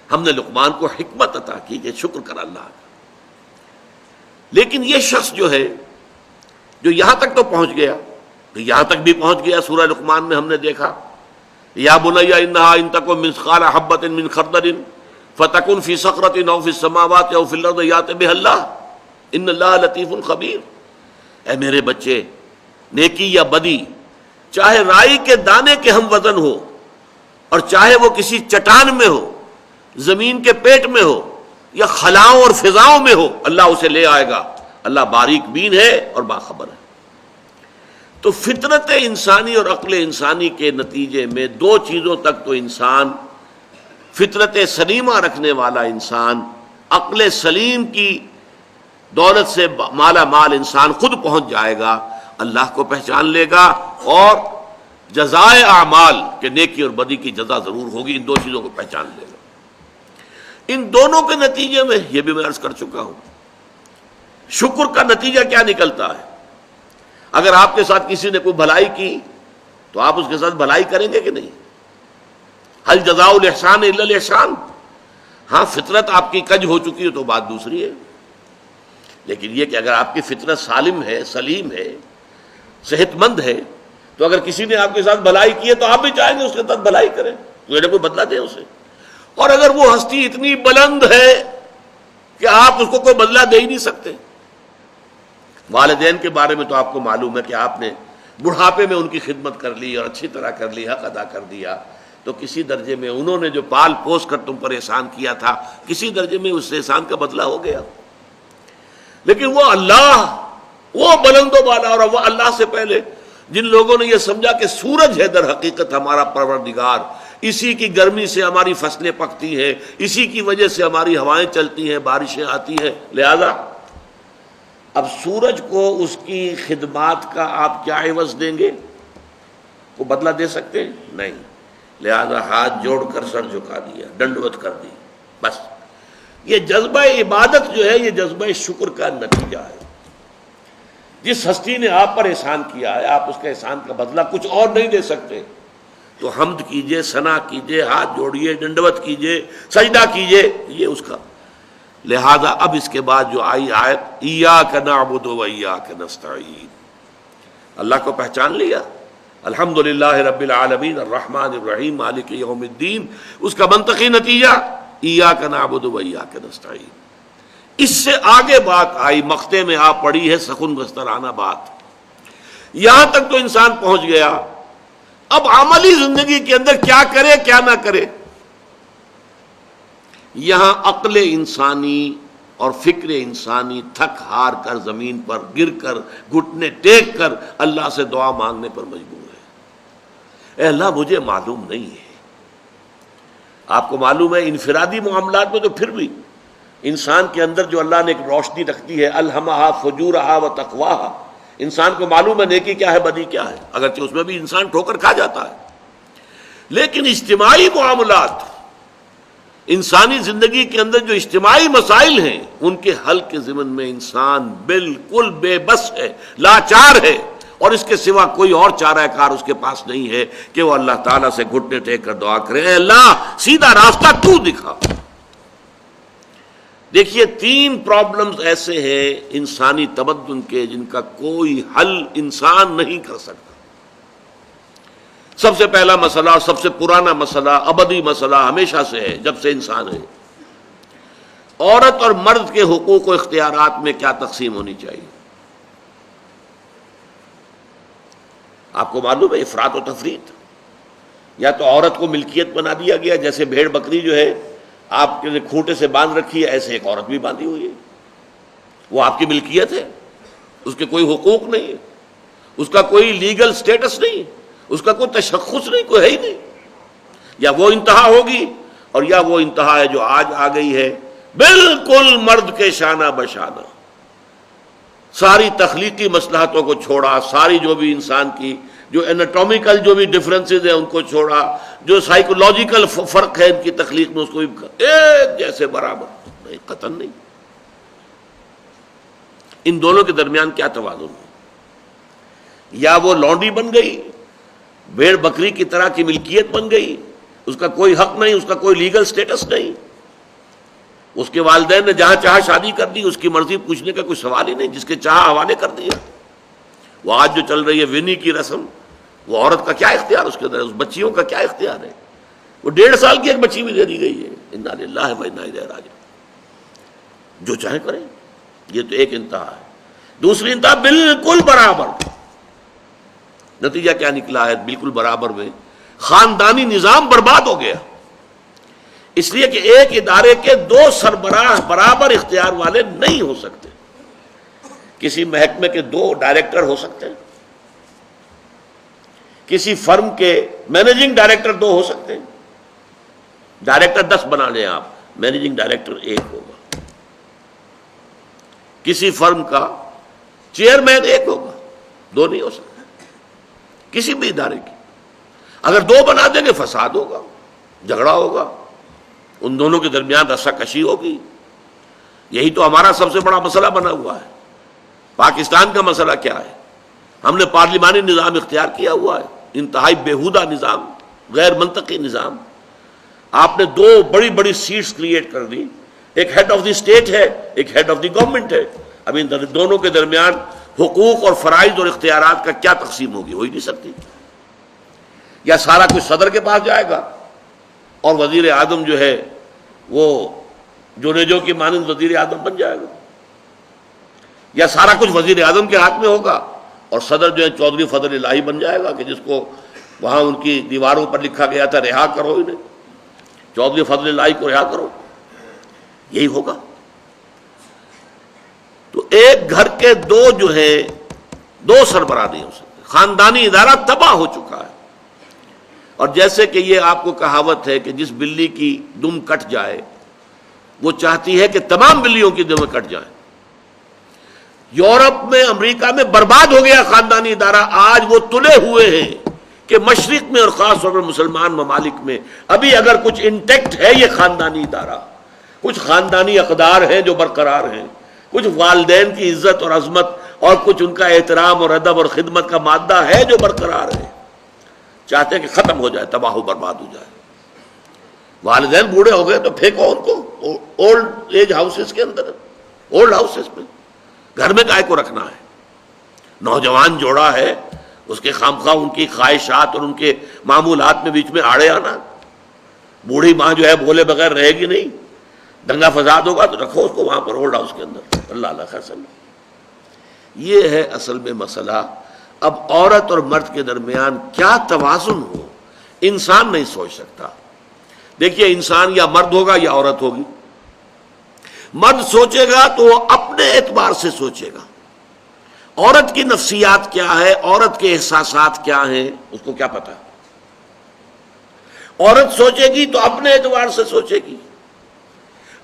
ہم نے لقمان کو حکمت عطا کی کہ شکر کر اللہ کا۔ لیکن یہ شخص جو ہے، جو یہاں تک تو پہنچ گیا، یہاں تک بھی پہنچ گیا، سورہ لقمان میں ہم نے دیکھا یا بنی انہا ان تکن مثقال حبۃ من خردل فتکن فی صخرۃ او فی السماوات او فی الارض یأت بها اللہ ان اللہ لطیف خبیر، اے میرے بچے، نیکی یا بدی چاہے رائی کے دانے کے ہم وزن ہو اور چاہے وہ کسی چٹان میں ہو، زمین کے پیٹ میں ہو یا خلاؤں اور فضاؤں میں ہو، اللہ اسے لے آئے گا۔ اللہ باریک بین ہے اور باخبر ہے۔ تو فطرت انسانی اور عقل انسانی کے نتیجے میں دو چیزوں تک تو انسان، فطرت سلیمہ رکھنے والا انسان، عقل سلیم کی دولت سے مالا مال انسان خود پہنچ جائے گا، اللہ کو پہچان لے گا، اور جزائے اعمال کہ نیکی اور بدی کی جزا ضرور ہوگی، ان دو چیزوں کو پہچان لے گا۔ ان دونوں کے نتیجے میں یہ بھی میں عرض کر چکا ہوں، شکر کا نتیجہ کیا نکلتا ہے؟ اگر آپ کے ساتھ کسی نے کوئی بھلائی کی تو آپ اس کے ساتھ بھلائی کریں گے کہ نہیں؟ ہل جزاء الاحسان الا الاحسان، ہاں فطرت آپ کی کج ہو چکی ہے تو بات دوسری ہے، لیکن یہ کہ اگر آپ کی فطرت سالم ہے، سلیم ہے، صحت مند ہے، تو اگر کسی نے آپ کے ساتھ بھلائی کی ہے تو آپ بھی چاہیں گے اس کے ساتھ بھلائی کریں، تو کوئی بدلہ دیں اسے۔ اور اگر وہ ہستی اتنی بلند ہے کہ آپ اس کو کوئی بدلہ دے ہی نہیں سکتے، والدین کے بارے میں تو آپ کو معلوم ہے کہ آپ نے بڑھاپے میں ان کی خدمت کر لی اور اچھی طرح کر لی، حق ادا کر دیا، تو کسی درجے میں انہوں نے جو پال پوس کر تم پر احسان کیا تھا، کسی درجے میں اس احسان کا بدلہ ہو گیا۔ لیکن وہ اللہ، وہ بلند و بالا، اور وہ اللہ سے پہلے جن لوگوں نے یہ سمجھا کہ سورج ہے در حقیقت ہمارا پروردگار، اسی کی گرمی سے ہماری فصلیں پکتی ہیں، اسی کی وجہ سے ہماری ہوائیں چلتی ہیں، بارشیں آتی ہیں، لہذا اب سورج کو اس کی خدمات کا آپ کیا عوض دیں گے؟ وہ بدلہ دے سکتے ہیں؟ نہیں، لہذا ہاتھ جوڑ کر سر جھکا دیا، ڈنڈوت کر دی، بس۔ یہ جذبہ عبادت جو ہے یہ جذبہ شکر کا نتیجہ ہے۔ جس ہستی نے آپ پر احسان کیا ہے، آپ اس کے احسان کا بدلہ کچھ اور نہیں دے سکتے، تو حمد کیجئے، ثنا کیجئے، ہاتھ جوڑیے، ڈنڈوت کیجئے، سجدہ کیجئے، یہ اس کا۔ لہذا اب اس کے بعد جو آئی آیت ایاک نعبد و ایاک نستعین، اللہ کو پہچان لیا، الحمدللہ رب العالمین الرحمن الرحیم مالک یوم الدین، اس کا منطقی نتیجہ ایاک نعبد و ایاک نستعین۔ اس سے آگے بات آئی، مقطع میں آپ پڑھی ہے سخن بسترانہ بات، یہاں تک تو انسان پہنچ گیا، اب عملی زندگی کے اندر کیا کرے کیا نہ کرے۔ یہاں عقل انسانی اور فکر انسانی تھک ہار کر زمین پر گر کر گھٹنے ٹیک کر اللہ سے دعا مانگنے پر مجبور ہے۔ اے اللہ مجھے معلوم نہیں ہے، آپ کو معلوم ہے انفرادی معاملات میں تو پھر بھی انسان کے اندر جو اللہ نے ایک روشنی رکھتی ہے، الہمہا فجورہا و تقواہا، انسان کو معلوم ہے نیکی کیا ہے بدی کیا ہے، اگرچہ اس میں بھی انسان ٹھوکر کھا جاتا ہے، لیکن اجتماعی معاملات، انسانی زندگی کے اندر جو اجتماعی مسائل ہیں ان کے حل کے ضمن میں انسان بالکل بے بس ہے، لاچار ہے، اور اس کے سوا کوئی اور چارہ کار اس کے پاس نہیں ہے کہ وہ اللہ تعالیٰ سے گھٹنے ٹیک کر دعا کرے، اے اللہ سیدھا راستہ تو دکھا۔ دیکھیے تین پرابلمز ایسے ہیں انسانی تمدن کے جن کا کوئی حل انسان نہیں کر سکتا۔ سب سے پہلا مسئلہ اور سب سے پرانا مسئلہ، ابدی مسئلہ ہمیشہ سے ہے، جب سے انسان ہے، عورت اور مرد کے حقوق و اختیارات میں کیا تقسیم ہونی چاہیے۔ آپ کو معلوم ہے افراط و تفریط، یا تو عورت کو ملکیت بنا دیا گیا، جیسے بھیڑ بکری جو ہے آپ کے کھوٹے سے باندھ رکھی ہے، ایسے ایک عورت بھی باندھی ہوئی ہے، وہ آپ کی ملکیت ہے، اس کے کوئی حقوق نہیں ہے، اس کا کوئی لیگل سٹیٹس نہیں، اس کا کوئی تشخص نہیں، کوئی ہے ہی نہیں۔ یا وہ انتہا ہوگی اور یا وہ انتہا ہے جو آج آ گئی ہے، بالکل مرد کے شانہ بشانہ، ساری تخلیقی مصلحتوں کو چھوڑا، ساری جو بھی انسان کی جو انیٹومیکل جو بھی ڈفرینسز ہیں ان کو چھوڑا، جو سائیکولوجیکل فرق ہے ان کی تخلیق میں اس کو بھی ایک جیسے برابر، نہیں قطعاً نہیں۔ ان دونوں کے درمیان کیا توازن ہے؟ یا وہ لونڈی بن گئی، بھیڑ بکری کی طرح کی ملکیت بن گئی، اس کا کوئی حق نہیں، اس کا کوئی لیگل سٹیٹس نہیں، اس کے والدین نے جہاں چاہا شادی کر دی، اس کی مرضی پوچھنے کا کوئی سوال ہی نہیں، جس کے چاہا حوالے کر دیا۔ وہ آج جو چل رہی ہے ونی کی رسم، وہ عورت کا کیا اختیار اس کے اندر ہے، اس بچیوں کا کیا اختیار ہے؟ وہ 1.5 سال کی ایک بچی بھی دے دی گئی ہے، انا للہ و انا الیہ راجعون، جو چاہے کریں۔ یہ تو ایک انتہا ہے۔ دوسری انتہا بالکل برابر، نتیجہ کیا نکلا ہے؟ بالکل برابر میں خاندانی نظام برباد ہو گیا، اس لیے کہ ایک ادارے کے 2 سربراہ برابر اختیار والے نہیں ہو سکتے۔ کسی محکمے کے 2 ڈائریکٹر ہو سکتے ہیں، کسی فرم کے مینیجنگ ڈائریکٹر 2 ہو سکتے ہیں، ڈائریکٹر 10 بنا لیں آپ، مینیجنگ ڈائریکٹر 1 ہوگا۔ کسی فرم کا چیئرمین 1 ہوگا، 2 نہیں ہو سکتے کسی بھی ادارے کی۔ اگر 2 بنا دیں گے فساد ہوگا، جھگڑا ہوگا، ان دونوں کے درمیان رسا کشی ہوگی۔ یہی تو ہمارا سب سے بڑا مسئلہ بنا ہوا ہے۔ پاکستان کا مسئلہ کیا ہے؟ ہم نے پارلیمانی نظام اختیار کیا ہوا ہے، انتہائی بیہودہ نظام، غیر منطقی نظام۔ آپ نے 2 بڑی بڑی سیٹس کریٹ کر دی، ایک ہیڈ آف دی اسٹیٹ ہے، ایک ہیڈ آف دی گورنمنٹ ہے۔ اب ان دونوں کے درمیان حقوق اور فرائض اور اختیارات کا کیا تقسیم ہوگی؟ ہو ہی نہیں سکتی۔ یا سارا کچھ صدر کے پاس جائے گا اور وزیر اعظم جو ہے وہ جونیجو کی مانند وزیر اعظم بن جائے گا، یا سارا کچھ وزیر اعظم کے ہاتھ میں ہوگا اور صدر جو ہے چودھری فضل الہی بن جائے گا، کہ جس کو وہاں ان کی دیواروں پر لکھا گیا تھا رہا کرو انہیں، چودھری فضل الہی کو رہا کرو، یہی ہوگا۔ تو ایک گھر کے 2 جو ہیں 2 سربراہ نہیں ہو سکتے، خاندانی ادارہ تباہ ہو چکا ہے۔ اور جیسے کہ یہ آپ کو کہاوت ہے کہ جس بلی کی دم کٹ جائے وہ چاہتی ہے کہ تمام بلیوں کی دمیں کٹ جائیں۔ یورپ میں، امریکہ میں برباد ہو گیا خاندانی ادارہ، آج وہ تلے ہوئے ہیں کہ مشرق میں اور خاص طور پر مسلمان ممالک میں ابھی اگر کچھ انٹیکٹ ہے یہ خاندانی ادارہ، کچھ خاندانی اقدار ہیں جو برقرار ہیں، کچھ والدین کی عزت اور عظمت اور کچھ ان کا احترام اور ادب اور خدمت کا مادہ ہے جو برقرار ہے۔ چاہتے ہیں کہ ختم ہو جائے، تباہ و برباد ہو جائے۔ والدین بوڑھے ہو گئے تو پھینکو ان کو اولڈ ایج ہاؤسز کے اندر، اولڈ ہاؤسز میں، گھر میں کائے کو رکھنا ہے؟ نوجوان جوڑا ہے، اس کے خامخواہ ان کی خواہشات اور ان کے معمولات میں بیچ میں آڑے آنا۔ بوڑھی ماں جو ہے بولے بغیر رہے گی نہیں، دنگا فساد ہوگا تو رکھو اس کو وہاں پر اولڈ ہاؤس کے اندر۔ اللہ اللہ خیر سلام۔ یہ ہے اصل میں مسئلہ۔ اب عورت اور مرد کے درمیان کیا توازن ہو، انسان نہیں سوچ سکتا۔ دیکھیے، انسان یا مرد ہوگا یا عورت ہوگی۔ مرد سوچے گا تو وہ اپنے اعتبار سے سوچے گا، عورت کی نفسیات کیا ہے، عورت کے احساسات کیا ہیں، اس کو کیا پتا۔ عورت سوچے گی تو اپنے اعتبار سے سوچے گی،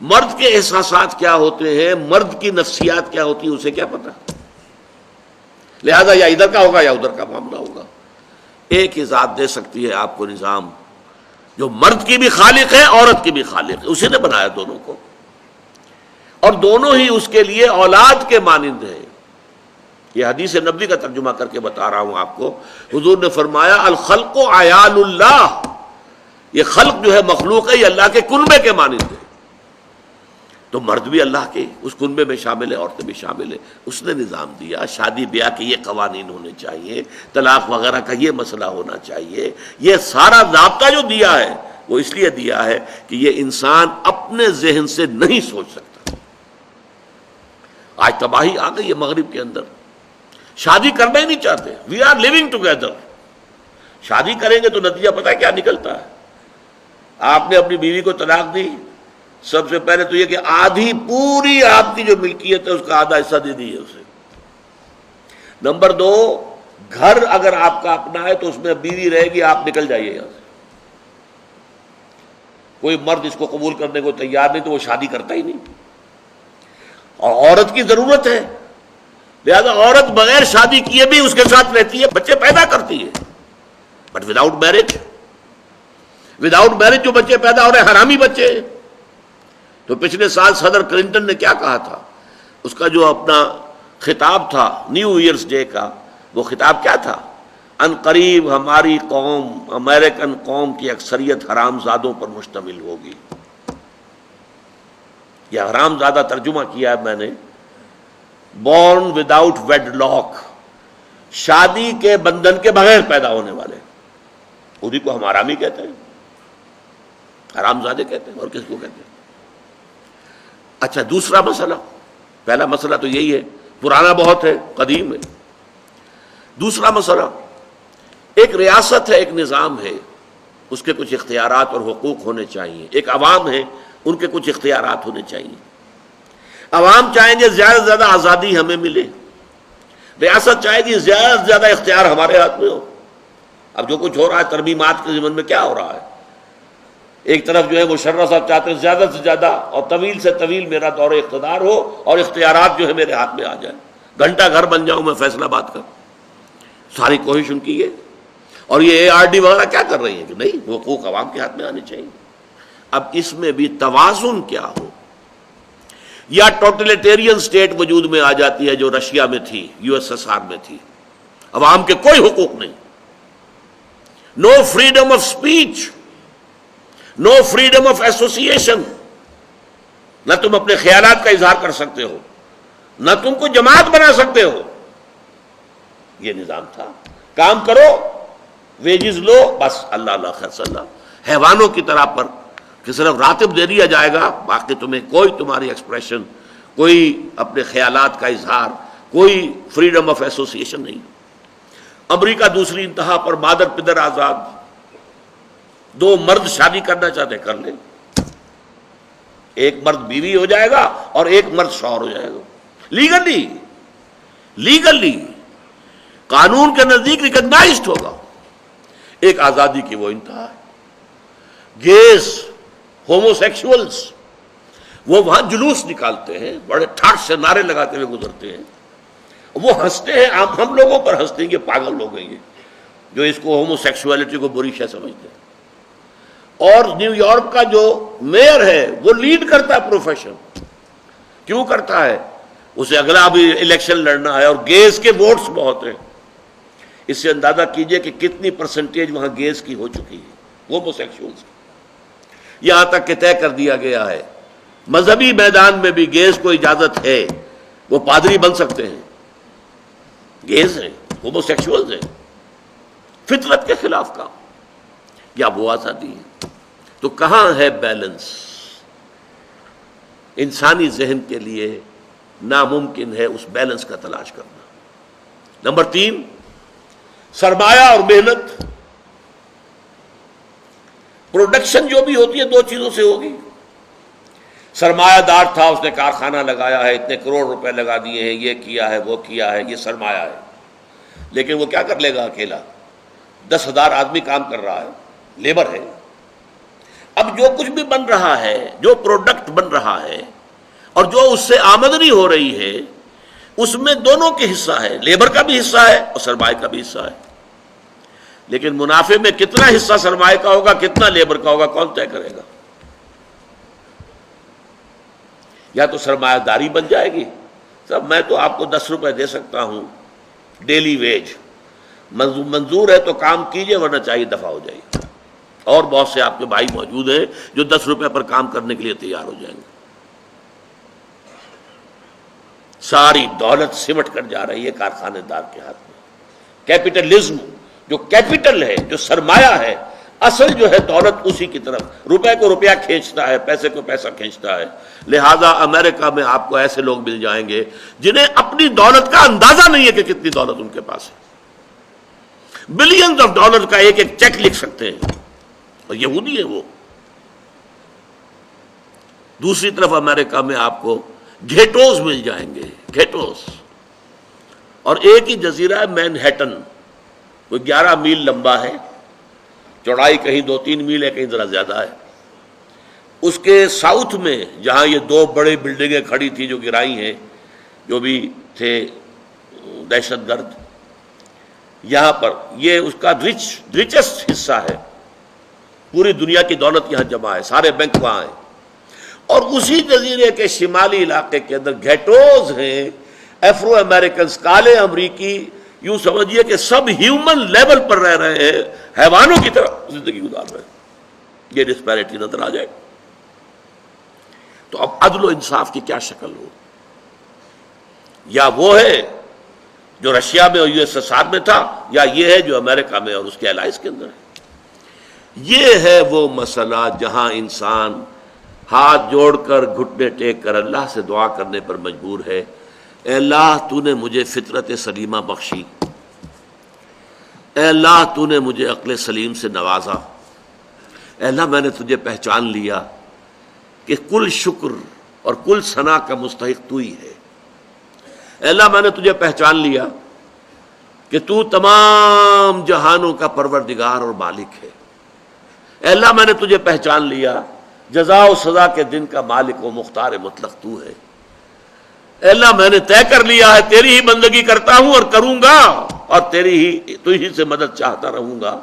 مرد کے احساسات کیا ہوتے ہیں، مرد کی نفسیات کیا ہوتی ہے، اسے کیا پتا۔ لہذا یا ادھر کا ہوگا یا ادھر کا معاملہ ہوگا۔ ایک ہی ذات دے سکتی ہے آپ کو نظام، جو مرد کی بھی خالق ہے عورت کی بھی خالق ہے، اسی نے بنایا دونوں کو، اور دونوں ہی اس کے لیے اولاد کے مانند ہیں۔ یہ حدیث نبوی کا ترجمہ کر کے بتا رہا ہوں آپ کو۔ حضور نے فرمایا الخلق عیال اللہ، یہ خلق جو ہے مخلوق ہے، یہ اللہ کے کنبے کے مانند ہے۔ تو مرد بھی اللہ کے اس کنبے میں شامل ہے، عورتیں بھی شامل ہے۔ اس نے نظام دیا، شادی بیاہ کے یہ قوانین ہونے چاہیے، طلاق وغیرہ کا یہ مسئلہ ہونا چاہیے۔ یہ سارا ضابطہ جو دیا ہے وہ اس لیے دیا ہے کہ یہ انسان اپنے ذہن سے نہیں سوچ سکتا۔ آج تباہی آ گئی ہے مغرب کے اندر، شادی کرنا ہی نہیں چاہتے۔ وی آر لیونگ ٹوگیدر، شادی کریں گے تو نتیجہ پتہ ہے کیا نکلتا ہے؟ آپ نے اپنی بیوی کو طلاق دی، سب سے پہلے تو یہ کہ آدھی پوری آپ کی جو ملکیت ہے اس کا آدھا حصہ دے دیے اسے۔ نمبر 2، گھر اگر آپ کا اپنا ہے تو اس میں بیوی رہے گی، آپ نکل جائیے یہاں سے۔ کوئی مرد اس کو قبول کرنے کو تیار نہیں تو وہ شادی کرتا ہی نہیں. اور عورت کی ضرورت ہے، لہذا عورت بغیر شادی کیے بھی اس کے ساتھ رہتی ہے، بچے پیدا کرتی ہے، but without marriage. Without marriage جو بچے پیدا ہو رہے ہیں حرامی بچے. تو پچھلے سال صدر کلنٹن نے کیا کہا تھا، اس کا جو اپنا خطاب تھا نیو ایئرز ڈے کا، وہ خطاب کیا تھا؟ ان قریب ہماری قوم، امریکن قوم کی اکثریت حرام زادوں پر مشتمل ہوگی. یہ حرام زادہ ترجمہ کیا ہے میں نے، بورن وداؤٹ ویڈ لاک، شادی کے بندھن کے بغیر پیدا ہونے والے. اسی کو ہم حرامی کہتے ہیں، حرام زادے کہتے ہیں، اور کس کو کہتے ہیں؟ اچھا دوسرا مسئلہ، پہلا مسئلہ تو یہی ہے، پرانا بہت ہے، قدیم ہے. دوسرا مسئلہ، ایک ریاست ہے، ایک نظام ہے، اس کے کچھ اختیارات اور حقوق ہونے چاہیے. ایک عوام ہے، ان کے کچھ اختیارات ہونے چاہیے. عوام چاہیں گے زیادہ سے زیادہ آزادی ہمیں ملے، ریاست چاہے گی زیادہ سے زیادہ اختیار ہمارے ہاتھ میں ہو. اب جو کچھ ہو رہا ہے ترمیمات کے ضمن میں کیا ہو رہا ہے، ایک طرف جو ہے مشرف صاحب چاہتے ہیں زیادہ سے زیادہ اور طویل سے طویل میرا دور اقتدار ہو اور اختیارات جو ہے میرے ہاتھ میں آ جائے، گھنٹہ گھر بن جاؤں میں فیصلہ بات کا. ساری کوشش ان کی ہے. اور یہ ARD وغیرہ کیا کر رہی ہیں کہ نہیں، حقوق عوام کے ہاتھ میں آنے چاہیے. اب اس میں بھی توازن کیا ہو. یا ٹوٹلیٹیرین سٹیٹ وجود میں آ جاتی ہے جو رشیا میں تھی، USSR میں تھی، عوام کے کوئی حقوق نہیں، no freedom of speech, no freedom of association, نہ تم اپنے خیالات کا اظہار کر سکتے ہو، نہ تم کو جماعت بنا سکتے ہو. یہ نظام تھا. کام کرو، ویجز لو، بس اللہ اللہ خیر صلی اللہ، حیوانوں کی طرح پر کہ صرف راتب دے دیا جائے گا، باقی تمہیں کوئی تمہاری ایکسپریشن، کوئی اپنے خیالات کا اظہار، کوئی فریڈم آف ایسوسیشن نہیں. امریکہ دوسری انتہا پر، مادر پدر آزاد. دو مرد شادی کرنا چاہتے کر لیں، ایک مرد بیوی ہو جائے گا اور ایک مرد شوہر ہو جائے گا. لیگلی قانون کے نزدیک ریکگنائزڈ ہوگا. ایک آزادی کی وہ انتہا ہے. گیز، ہومو سیکشولز، وہ وہاں جلوس نکالتے ہیں، بڑے ٹھاٹ سے نعرے لگاتے ہوئے گزرتے ہیں. وہ ہنستے ہیں، ہم لوگوں پر ہنستے ہیں کہ پاگل لوگ ہیں یہ جو اس کو ہومو سیکشولیٹی کو بری شے سمجھتے ہیں. اور نیو یارک کا جو میئر ہے وہ لیڈ کرتا ہے پروفیشن. کیوں کرتا ہے؟ اسے اگلا بھی الیکشن لڑنا ہے اور گیز کے ووٹس بہت ہیں. اس سے اندازہ کیجئے کہ کتنی پرسنٹیج وہاں گیز کی ہو چکی ہے، ہومو سیکشولز کی. یہاں تک کہ طے کر دیا گیا ہے مذہبی میدان میں بھی گیز کو اجازت ہے، وہ پادری بن سکتے ہیں. گیز ہیں، ہومو سیکشولز ہیں، فطرت کے خلاف کام. یا وہ آزادی ہے. تو کہاں ہے بیلنس؟ انسانی ذہن کے لیے ناممکن ہے اس بیلنس کا تلاش کرنا. نمبر 3، سرمایہ اور محنت. پروڈکشن جو بھی ہوتی ہے دو چیزوں سے ہوگی. سرمایہ دار تھا، اس نے کارخانہ لگایا ہے، اتنے کروڑ روپے لگا دیے ہیں، یہ کیا ہے وہ کیا ہے، یہ سرمایہ ہے. لیکن وہ کیا کر لے گا اکیلا؟ 10,000 آدمی کام کر رہا ہے، لیبر ہے. اب جو کچھ بھی بن رہا ہے، جو پروڈکٹ بن رہا ہے اور جو اس سے آمدنی ہو رہی ہے، اس میں دونوں کے حصہ ہے، لیبر کا بھی حصہ ہے اور سرمایہ کا بھی حصہ ہے. لیکن منافع میں کتنا حصہ سرمایہ کا ہوگا، کتنا لیبر کا ہوگا، کون طے کرے گا؟ یا تو سرمایہ داری بن جائے گی، صاحب میں تو آپ کو 10 روپے دے سکتا ہوں ڈیلی ویج، منظور ہے تو کام کیجئے ورنہ چاہیے دفع ہو جائیے. اور بہت سے آپ کے بھائی موجود ہیں جو 10 روپے پر کام کرنے کے لیے تیار ہو جائیں گے. ساری دولت سمٹ کر جا رہی ہے کارخانے دار کے ہاتھ میں. کیپٹلزم، جو کیپٹل ہے، جو سرمایہ ہے، اصل جو ہے دولت اسی کی طرف، روپے کو روپیہ کھینچتا ہے، پیسے کو پیسہ کھینچتا ہے. لہذا امریکہ میں آپ کو ایسے لوگ مل جائیں گے جنہیں اپنی دولت کا اندازہ نہیں ہے کہ کتنی دولت ان کے پاس ہے. بلینز آف ڈالر کا ایک ایک چیک لکھ سکتے ہیں، اور یہودی ہے وہ. دوسری طرف امریکہ میں آپ کو گھیٹوز مل جائیں گے، گھیٹوز. اور ایک ہی جزیرہ ہے مینہٹن، کوئی 11 میل لمبا ہے، چوڑائی کہیں 2-3 میل ہے، کہیں ذرا زیادہ ہے. اس کے ساؤتھ میں جہاں یہ دو بڑے بلڈنگیں کھڑی تھی جو گرائی ہیں، جو بھی تھے دہشت گرد، یہاں پر یہ اس کا ریچسٹ حصہ ہے، پوری دنیا کی دولت یہاں جمع ہے، سارے بینک وہاں ہیں، اور اسی جزیرے کے شمالی علاقے کے اندر گھیٹوز ہیں، افرو امریکنز، کالے امریکی، یوں سمجھیے کہ سب ہیومن لیول پر رہ رہے ہیں، حیوانوں کی طرح زندگی گزار رہے ہیں۔ یہ ڈسپیرٹی نظر آ جائے تو اب عدل و انصاف کی کیا شکل ہو؟ یا وہ ہے جو رشیا میں اور یو ایس ایس آر میں تھا، یا یہ ہے جو امریکہ میں اور اس کے الائز کے اندر ہے۔ یہ ہے وہ مسئلہ جہاں انسان ہاتھ جوڑ کر گھٹنے ٹیک کر اللہ سے دعا کرنے پر مجبور ہے، اے اللہ تو نے مجھے فطرت سلیمہ بخشی، اے اللہ تو نے مجھے عقل سلیم سے نوازا، اے اللہ میں نے تجھے پہچان لیا کہ کل شکر اور کل ثنا کا مستحق تو ہی ہے، اے اللہ میں نے تجھے پہچان لیا کہ تو تمام جہانوں کا پروردگار اور مالک ہے، اے اللہ میں نے تجھے پہچان لیا جزا و سزا کے دن کا مالک و مختار مطلق تو ہے، اے اللہ میں نے طے کر لیا ہے تیری ہی بندگی کرتا ہوں اور کروں گا، اور تیری ہی تو ہی سے مدد چاہتا رہوں گا،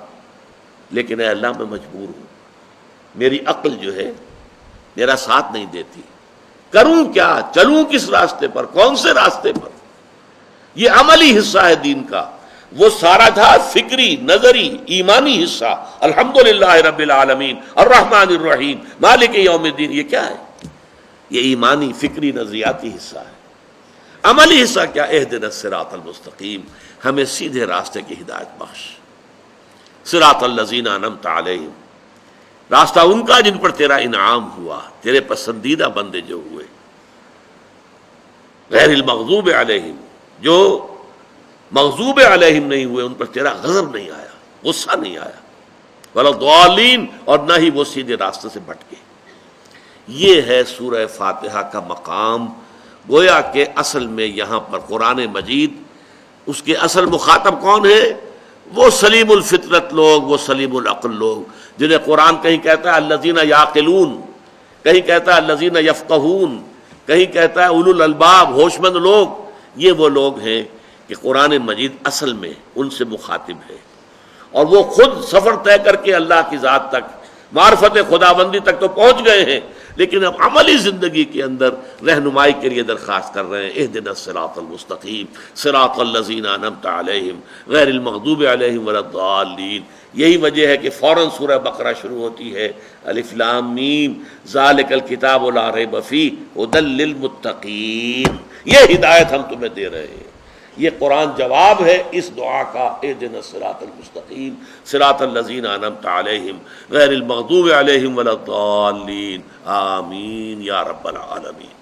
لیکن اے اللہ میں مجبور ہوں، میری عقل جو ہے میرا ساتھ نہیں دیتی، کروں کیا، چلوں کس راستے پر، کون سے راستے پر؟ یہ عملی حصہ ہے دین کا، وہ سارا تھا فکری نظری ایمانی حصہ، الحمدللہ رب العالمین الرحمن الرحیم مالک یوم الدین، یہ کیا ہے؟ یہ ایمانی فکری نظریاتی حصہ ہے۔ عملی حصہ کیا؟ اہدنا الصراط المستقیم، ہمیں سیدھے راستے کی ہدایت بخش، صراط الذین انعمت علیہم، راستہ ان کا جن پر تیرا انعام ہوا، تیرے پسندیدہ بندے جو ہوئے، غیر المغضوب علیہم، جو مغضوب علیہم نہیں ہوئے، ان پر تیرا غضب نہیں آیا، غصہ نہیں آیا، ولا الضالین، اور نہ ہی وہ سیدھے راستے سے بھٹکے۔ یہ ہے سورہ فاتحہ کا مقام، گویا کہ اصل میں یہاں پر قرآن مجید اس کے اصل مخاطب کون ہے؟ وہ سلیم الفطرت لوگ، وہ سلیم العقل لوگ، جنہیں قرآن کہیں کہتا ہے الذین یعقلون، کہیں کہتا ہے الذین یفقہون، کہیں کہتا ہے اولو الالباب، ہوش مند لوگ۔ یہ وہ لوگ ہیں کہ قرآن مجید اصل میں ان سے مخاطب ہے، اور وہ خود سفر طے کر کے اللہ کی ذات تک، معرفت خداوندی تک تو پہنچ گئے ہیں، لیکن اب عملی زندگی کے اندر رہنمائی کے لیے درخواست کر رہے ہیں، اہدنا الصراط المستقیم صراط الذین انعمت علیہم غیر المغضوب علیہم ولا الضالین۔ یہی وجہ ہے کہ فوراً سورہ بقرہ شروع ہوتی ہے، الف لام میم ذالک الکتاب لا ریب فیہ ھدی للمتقین، یہ ہدایت ہم تمہیں دے رہے ہیں۔ یہ قرآن جواب ہے اس دعا کا، اہدنا الصراط المستقیم صراط الذین انعمت علیہم غیر المغضوب علیہم ولا الضالین، آمین یا رب العالمین۔